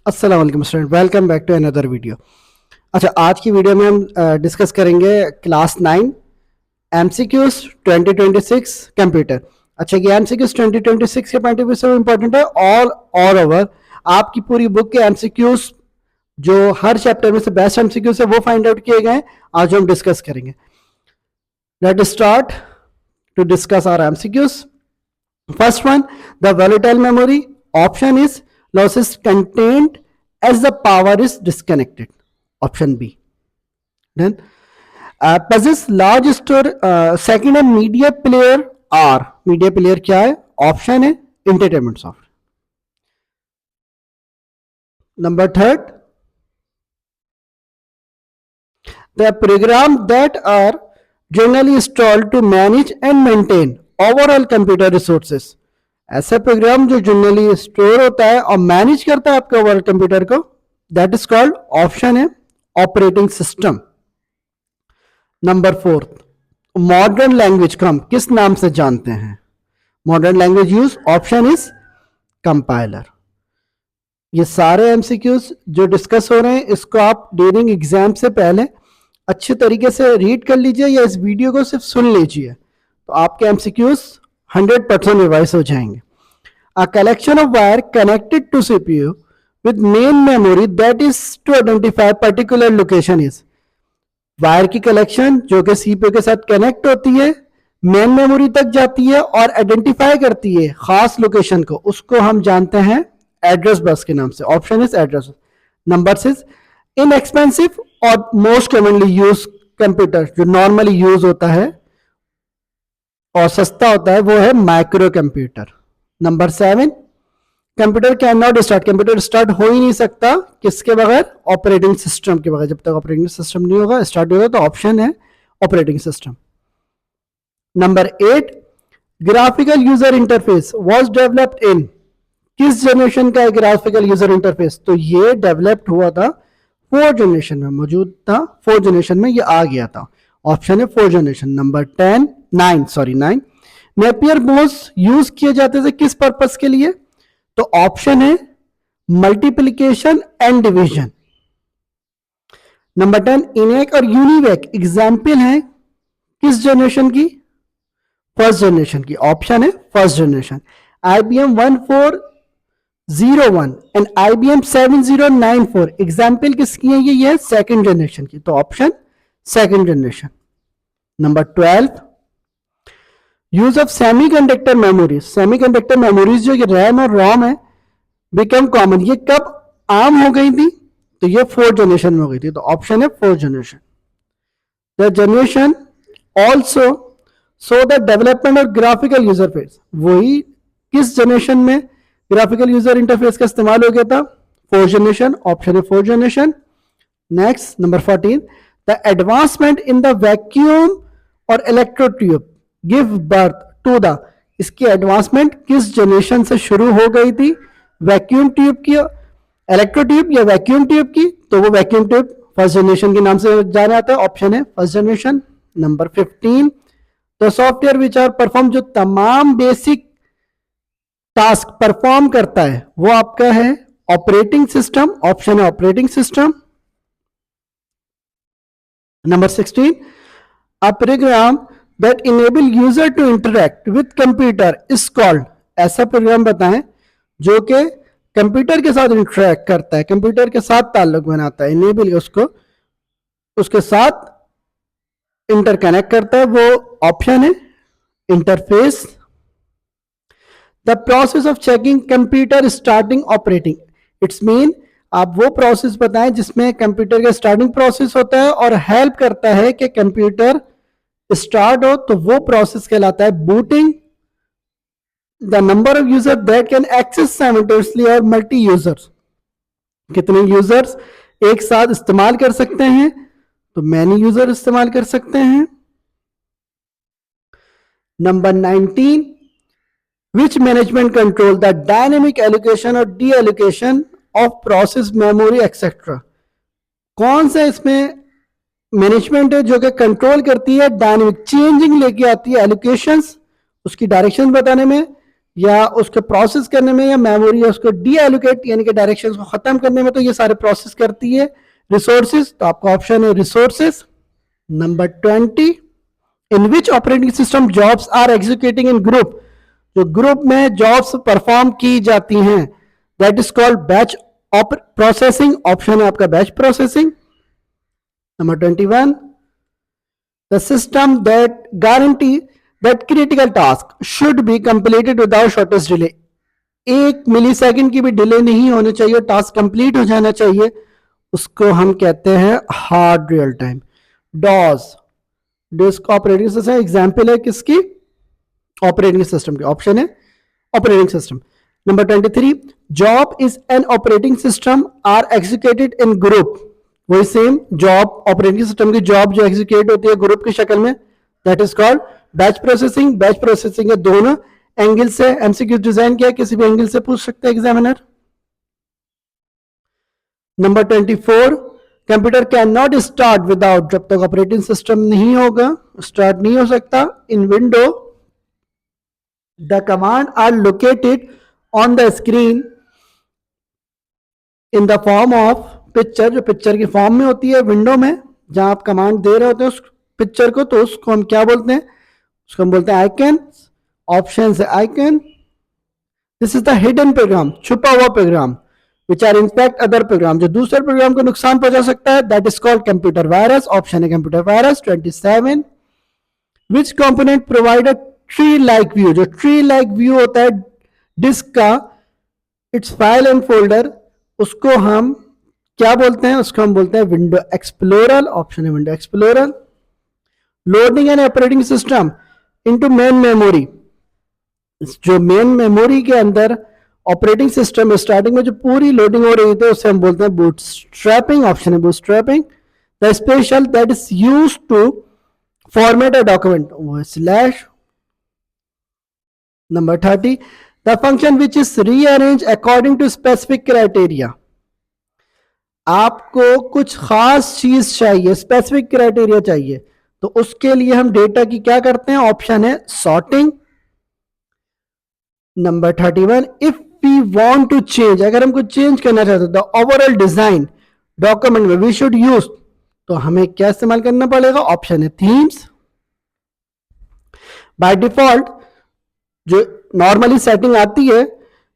अस्सलाम वालेकुम student, welcome back to another video. अच्छा, आज की वीडियो में हम डिस्कस करेंगे क्लास 9 एमसीक्यूज 2026 कंप्यूटर। अच्छा, ये एमसीक्यूज 2026 के पॉइंट ऑफ व्यू से इंपॉर्टेंट है। ऑल ओवर आपकी पूरी बुक के एमसीक्यूज जो हर चैप्टर में से बेस्ट एमसीक्यूज है वो फाइंड आउट किए गए, आज हम डिस्कस करेंगे। Let start to discuss our MCQs. First one, the volatile memory option is losses contained as the power is disconnected. Option B. Then possess large store. Second है media player R. Media player क्या है? Option है entertainment software. Number third, the program that are generally installed to manage and maintain overall computer resources. ऐसा programme जो generally store होता है और manage करता है आपके ओवरऑल कंप्यूटर को, दैट इज कॉल्ड, ऑप्शन है operating system. Number fourth, modern language को हम किस नाम से जानते हैं? Modern language use, option is compiler. ये सारे एमसीक्यूज जो डिस्कस हो रहे हैं इसको आप ड्यूरिंग एग्जाम से पहले अच्छे तरीके से रीड कर लीजिए या इस वीडियो को सिर्फ सुन लीजिए, तो आपके एमसीक्यूज 100% रिवाइज हो जाएंगे। A collection of wire connected to CPU with main memory that is to identify particular location is. Wire की कलेक्शन जो कि सीपीयू के साथ कनेक्ट होती है, मेन मेमोरी तक जाती है और आइडेंटिफाई करती है खास लोकेशन को, उसको हम जानते हैं एड्रेस बस के नाम से। Option is address. Number 6, inexpensive और मोस्ट कॉमनली यूज कंप्यूटर जो नॉर्मली यूज होता है और सस्ता होता है वो है micro computer. Number 7, computer can not start. Computer start हो ही नहीं सकता किसके बगैर? ऑपरेटिंग सिस्टम के बगैर। जब तक ऑपरेटिंग सिस्टम नहीं होगा स्टार्ट होगा, तो ऑप्शन है operating system. Number 8, graphical user interface was developed in. किस जनरेशन का है ग्राफिकल यूजर इंटरफेस? तो ये डेवलप्ड हुआ था 4 जनरेशन में, मौजूद था 4 जनरेशन में, ये आ गया था। ऑप्शन है 4 generation. Number 9 Napier bones use किए जाते थे किस पर्पस के लिए? तो ऑप्शन है मल्टीप्लिकेशन एंड डिवीजन। नंबर 10, इनेक और यूनिवेक एग्जाम्पल है किस जनरेशन की? फर्स्ट जनरेशन की। ऑप्शन है first generation. IBM 1401 and IBM 7094 example किसकी है? ये है सेकेंड जनरेशन की, तो option second generation. Number 12, use of semiconductor memories. Semiconductor memories जो रैम और रोम है बिकम कॉमन, ये कब आम हो गई थी? तो ये 4th जनरेशन में हो गई थी, तो ऑप्शन है 4th generation. The generation also so the development of graphical user face. वही किस जनरेशन में ग्राफिकल यूजर इंटरफेस का इस्तेमाल हो गया था? 4th generation. ऑप्शन है 4th generation. Next, number 14, the advancement in the vacuum और इलेक्ट्रोट्यूब गिव बर्थ टू द। इसकी एडवांसमेंट किस जनरेशन से शुरू हो गई थी? वैक्यूम ट्यूब की, इलेक्ट्रो ट्यूब या वैक्यूम ट्यूब की? तो वो वैक्यूम ट्यूब फर्स्ट जनरेशन के नाम से जाना जाता है। ऑप्शन है first generation. Number 15, the software which are perform, जो तमाम बेसिक टास्क परफॉर्म करता है वो आपका है ऑपरेटिंग सिस्टम। ऑप्शन है operating system. Number 16, a program that enable user to interact with computer is called। ऐसा प्रोग्राम बताएं जो कि कंप्यूटर के साथ इंटरेक्ट करता है, कंप्यूटर के साथ ताल्लुक बनाता है, इनेबल उसको उसके साथ इंटरकनेक्ट करता है, वो ऑप्शन है interface. The process of checking computer starting operating, it's mean आप वो प्रोसेस बताएं जिसमें कंप्यूटर का स्टार्टिंग प्रोसेस होता है और हेल्प करता है कि कंप्यूटर स्टार्ट हो, तो वो प्रोसेस कहलाता है booting. The number of user that can access simultaneously और मल्टी यूजर्स, कितने यूजर्स एक साथ इस्तेमाल कर सकते हैं? तो मैनी यूजर इस्तेमाल कर सकते हैं। Number 19, which management control the dynamic allocation और deallocation of process memory etcetera. कौन सा इसमें मैनेजमेंट है जो कि कंट्रोल करती है डायनेमिक चेंजिंग लेके आती है एलोकेशंस, उसकी डायरेक्शन बताने में, या उसको प्रोसेस करने में, या मेमोरी या उसको डी एलोकेट यानी कि डायरेक्शन को खत्म करने में, तो ये सारे प्रोसेस करती है रिसोर्सेज। तो आपका ऑप्शन है resources. Number 20, in which operating system jobs are executing in group, जो ग्रुप में जॉब्स परफॉर्म की जाती हैं, that is called batch processing. Option है आपका batch processing. Number 21, the system that guarantee that critical task should be completed without shortest delay, 1 millisecond की भी delay नहीं होनी चाहिए, टास्क कंप्लीट हो जाना चाहिए, उसको हम कहते हैं hard real time, DOS. Disk operating system example है किसकी? ऑपरेटिंग सिस्टम के। ऑप्शन है operating system. Number 23, job is an operating system are executed in group, वही सेम जॉब ऑपरेटिंग सिस्टम की जॉब जो एग्जीक्यूट होती है ग्रुप की शक्ल में, that is called batch processing. Batch processing है दोनों एंगल से एमसीक्यू डिजाइन किया, किसी भी एंगल से पूछ सकते हैं examiner. Number 24, computer can not start without, जब तक ऑपरेटिंग सिस्टम नहीं होगा स्टार्ट नहीं हो सकता। In window the command are located on the screen in the form of picture, जो पिक्चर की फॉर्म में होती है विंडो में, जहां आप कमांड दे रहे होते हैं उस पिक्चर को, तो उसको हम क्या बोलते हैं? उसको हम बोलते हैं आइकन। ऑप्शन है icon. This is the hidden program, छुपा हुआ program, which are impact other program, जो दूसरे प्रोग्राम को नुकसान पहुंचा सकता है, that is called computer virus. Option है computer virus. 27, which component provide a tree like view, जो ट्री लाइक व्यू होता है डिस्क का, इट्स फाइल एंड फोल्डर, उसको हम क्या बोलते हैं? उसको हम बोलते हैं विंडो एक्सप्लोरर। ऑप्शन है window explorer. Loading N operating system into main memory, जो मेन मेमोरी के अंदर ऑपरेटिंग सिस्टम स्टार्टिंग में जो पूरी लोडिंग हो रही थी उसे हम बोलते हैं बूटस्ट्रैपिंग। ऑप्शन है bootstrapping. The special that is used to format a document, वो slash. Number 30, the function which is rearrange according to specific criteria, आपको कुछ खास चीज चाहिए, स्पेसिफिक क्राइटेरिया चाहिए, तो उसके लिए हम डेटा की क्या करते हैं? ऑप्शन है sorting. Number 31, if we want to change, अगर हम कुछ चेंज करना चाहते हैं द ओवरऑल डिजाइन डॉक्यूमेंट में, वी शुड यूज, तो हमें क्या इस्तेमाल करना पड़ेगा? ऑप्शन है थीम्स। बाय डिफॉल्ट जो नॉर्मली सेटिंग आती है,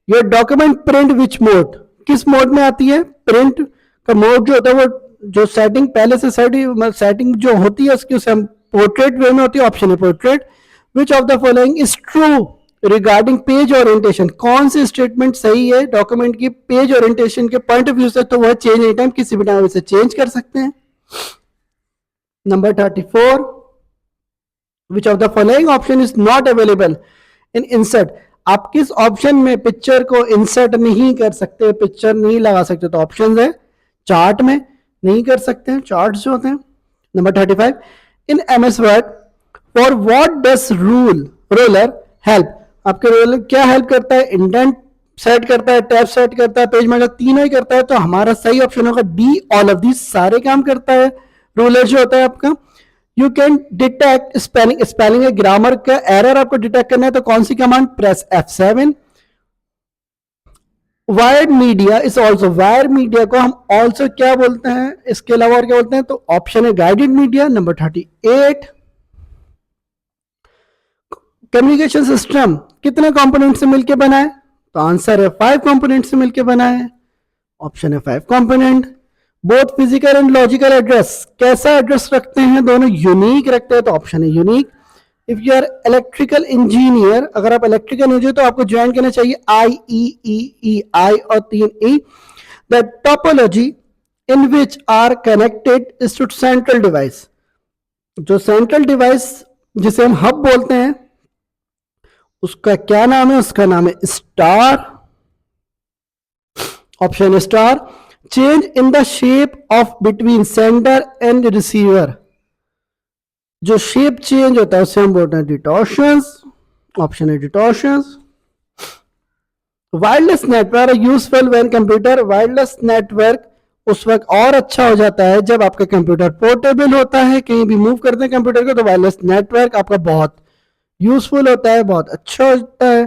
your document print which mode, किस मोड में आती है? प्रिंट का मोड जो होता है वो जो सेटिंग पहले से सेटिंग जो होती है उसकी, उसे हम पोर्ट्रेट वे में होती है। ऑप्शन है portrait. Which of the following is true regarding page orientation, कौन सी स्टेटमेंट सही है डॉक्यूमेंट की पेज ओरिएंटेशन के पॉइंट ऑफ व्यू से? तो वह चेंज एनी टाइम, किसी भी टाइम इसे चेंज कर सकते हैं। Number 34, which of the following option is not available in insert, आप किस ऑप्शन में पिक्चर को इंसर्ट नहीं कर सकते, पिक्चर नहीं लगा सकते? तो ऑप्शन है चार्ट में नहीं कर सकते हैं, चार्ट जो होते हैं। Number 35, in MS word for what does roller help, आपके रोलर क्या हेल्प करता है? इंडेंट सेट करता है, टैब सेट करता है, पेज मार्कर, तीनों ही करता है, तो हमारा सही ऑप्शन होगा डी, ऑल ऑफ दीज, सारे काम करता है रोलर जो होता है आपका। You can detect spelling, spelling है ग्रामर का एरर आपको डिटेक्ट करना है, तो कौन सी command? Press F7। Wired media is also, wire media को हम ऑल्सो क्या बोलते हैं, इसके अलावा और क्या बोलते हैं? तो ऑप्शन है guided media. Number 38, communication system कितने कंपोनेंट से मिलकर बना है? तो आंसर है 5 कंपोनेंट से मिलकर बना है। ऑप्शन है 5 component. Both physical and logical address, कैसा एड्रेस रखते हैं? दोनों यूनिक रखते हैं, तो ऑप्शन है unique. If you are electrical engineer, अगर आप इलेक्ट्रिकल इंजीनियर तो आपको ज्वाइन करना चाहिए IEEE, आई और 3 E। The topology in which are connected is to central device, जो सेंट्रल डिवाइस जिसे हम हब बोलते हैं उसका क्या नाम है? उसका नाम है स्टार। ऑप्शन है star. Change in the shape of between sender and receiver, जो शेप चेंज होता है उसे हम बोलते हैं डिटॉर्शंस। ऑप्शन है distortions. Wireless network useful when computer, wireless network उस वक्त और अच्छा हो जाता है जब आपका कंप्यूटर पोर्टेबल होता है, कहीं भी मूव करते हैं कंप्यूटर को, तो वायरलेस नेटवर्क आपका बहुत यूजफुल होता है, बहुत अच्छा होता है।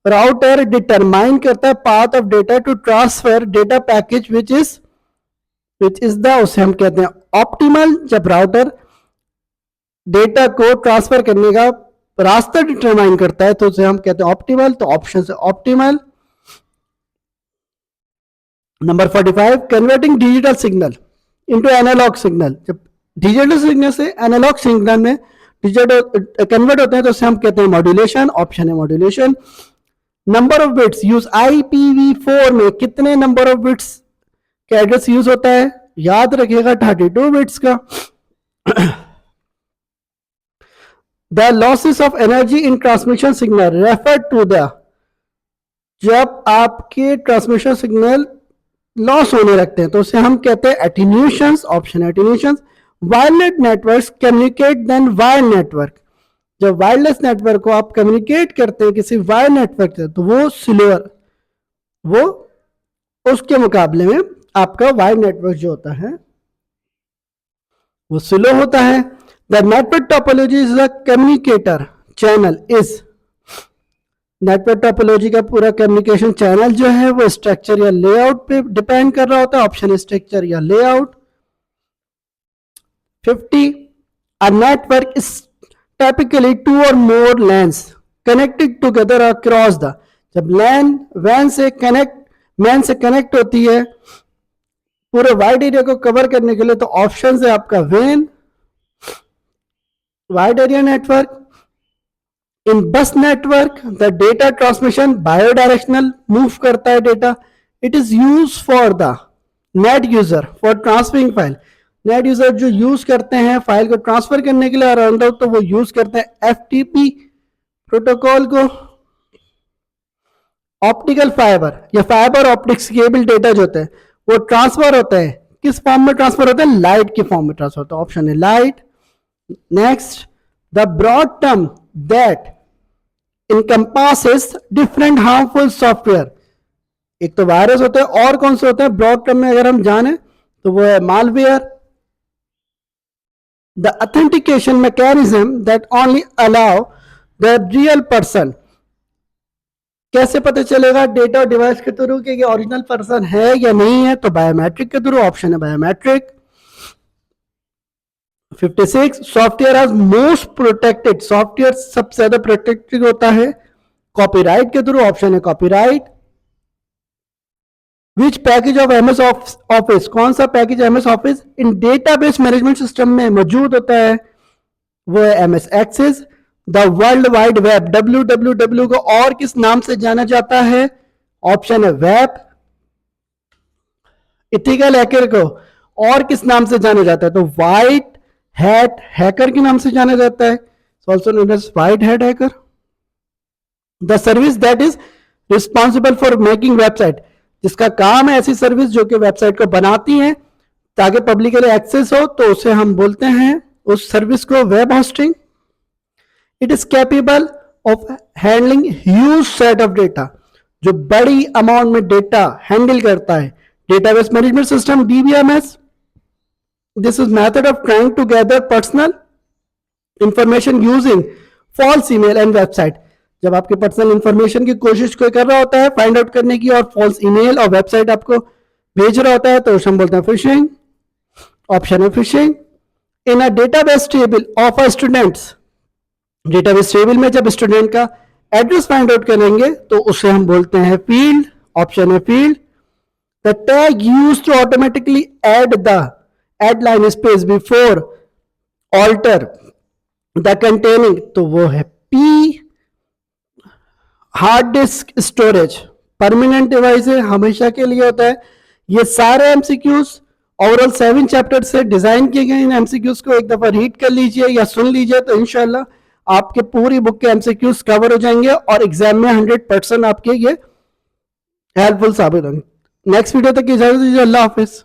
राउटर डिटरमाइन करता है path of data to transfer data package which is the, उसे हम कहते हैं ऑप्टिमल। जब राउटर डेटा को ट्रांसफर करने का रास्ता डिटरमाइन करता है तो उसे हम कहते हैं ऑप्टिमल। तो ऑप्शन से optimal. Number 45, converting digital signal into analogue signal. जब डिजिटल सिग्नल से एनालॉग सिग्नल में डिजिटल कन्वर्ट होते हैं तो उसे हम कहते हैं मॉड्यूलेशन। ऑप्शन है modulation. Number of bits use IPv4 में कितने नंबर ऑफ बिट्स का एड्रेस यूज होता है? याद रखिएगा 32 बिट्स का। The losses of energy in transmission signal refer to the, जब आपके ट्रांसमिशन सिग्नल लॉस होने लगते हैं तो उसे हम कहते हैं attenuations. Option attenuations. Wireless networks communicate than wire network. जब वायरलेस नेटवर्क को आप कम्युनिकेट करते हैं किसी वायर नेटवर्क से तो वो स्लोअर, वो उसके मुकाबले में आपका वायर नेटवर्क जो होता है वो स्लो होता है। The network topology is the communicator channel is, network topology का पूरा कम्युनिकेशन चैनल जो है वो स्ट्रक्चर या लेआउट पे डिपेंड कर रहा होता है। ऑप्शन स्ट्रक्चर या layout. 50, a network is typically 2 or more LANs connected together across the, जब LAN WAN से कनेक्ट होती है पूरे वाइड एरिया को कवर करने के लिए तो ऑप्शन है आपका WAN, wide area network. In bus network the data transmission bidirectional move करता है data. It is use for the net user for transferring file. Net user जो यूज करते हैं फाइल को ट्रांसफर करने के लिए अराउंड तो वो यूज करते हैं FTP प्रोटोकॉल को। ऑप्टिकल फाइबर या फाइबर ऑप्टिक्स केबल डेटा जो होते हैं वो ट्रांसफर होते हैं, किस फॉर्म में ट्रांसफर होते हैं? लाइट के फॉर्म में ट्रांसफर होता है। ऑप्शन है light. Next, the broad term that encompasses different harmful software। एक तो वायरस होते हैं और कौन से होते हैं ब्रॉड टर्म में अगर हम जाने तो वो है malware. The authentication mechanism that only allow the real person, कैसे पता चलेगा डेटा और डिवाइस के थ्रू कि ओरिजिनल पर्सन है या नहीं है? तो बायोमेट्रिक के थ्रू। ऑप्शन है biometric. 56, software as most protected, software सबसे ज्यादा प्रोटेक्टेड होता है कॉपीराइट के थ्रू। ऑप्शन है copyright. Which package of MS office, कौन सा package MS office in database management system में मौजूद होता है? वो है MS access. The world wide web WWW को और किस नाम से जाना जाता है? ऑप्शन है वेब। इथिकल हैकर को और किस नाम से जाना जाता है? तो वाइट हैट हैकर के नाम से जाना जाता है, also known as white hat hacker. The service that is responsible for making website, जिसका काम है ऐसी सर्विस जो कि वेबसाइट को बनाती है ताकि पब्लिकली एक्सेस हो तो उसे हम बोलते हैं उस सर्विस को web hosting. It is capable of handling huge set of data, जो बड़ी अमाउंट में डेटा हैंडल करता है। Database management system DBMS, this is method of trying to gather personal information using false email and website। जब आपके personal information की कोशिश कोई कर रहा होता है फाइंड आउट करने की और फॉल्स ईमेल और वेबसाइट आपको भेज रहा होता है तो उसे हम बोलते हैं फिशिंग। ऑप्शन है fishing. In a database table of a students, database table में जब स्टूडेंट का एड्रेस फाइंड आउट करेंगे तो उसे हम बोलते हैं फील्ड। ऑप्शन है field. The tag used to automatically add the add line space before alter the containing, तो वो है P। Hard disk storage permanent device है, हमेशा के लिए होता है। ये सारे MCQs ओवरऑल 7 चैप्टर से डिजाइन किए गए। इन MCQs को एक दफा रीड कर लीजिए या सुन लीजिए तो इंशाल्लाह आपके पूरी बुक के MCQs कवर हो जाएंगे और एग्जाम में 100% आपके ये हेल्पफुल साबित होंगे। नेक्स्ट वीडियो तक की इजाजत दीजिए। अल्लाह हाफिज।